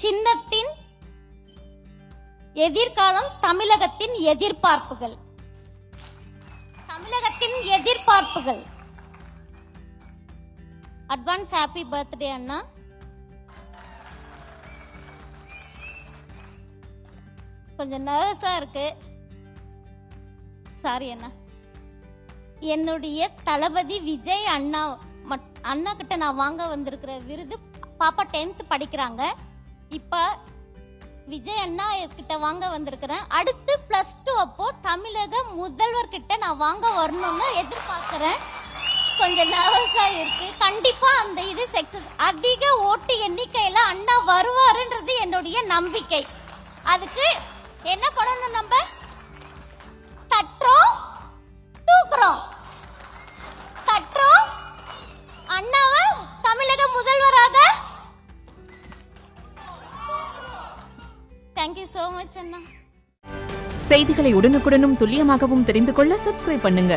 சின்னத்தின் எதிர்காலம் தமிழகத்தின் எதிர்பார்ப்புகள். தமிழகத்தின் எதிர்பார்ப்புகள். அட்வான்ஸ் ஹாப்பி பர்த்டே அண்ணா. கொஞ்சம் நர்வஸா இருக்கு, சாரி அண்ணா. என்னுடைய தளபதி விஜய் அண்ணா அண்ணா கிட்ட நான் வாங்க வந்திருக்கிற விருது, பாப்பா 10th படிக்கிறாங்க. இப்ப விஜய் அண்ணா கிட்ட வாங்க வந்திருக்கிறேன். அடுத்து +2 அப்போ தமிழக முதல்வர் கிட்ட நான் வாங்க வரணும்னு எதிர்பார்க்கிறேன். கொஞ்சம் நர்வஸா இருக்கு. கண்டிப்பா அந்த இது சக்சஸ். அதிக ஓட்டு எண்ணிக்கையில அண்ணா வருவாருன்றது என்னுடைய நம்பிக்கை. அதுக்கு என்ன பண்ணணும்? நம்ம தட்டுறோம், தூக்குறோம். தட்டுறோம், அண்ணாவை தமிழக முதல்வராக. தேங்க்யூ சோ மச் அண்ணா. செய்திகளை உடனுக்குடனும் துல்லியமாகவும் தெரிந்து கொள்ள சப்ஸ்கிரைப் பண்ணுங்க.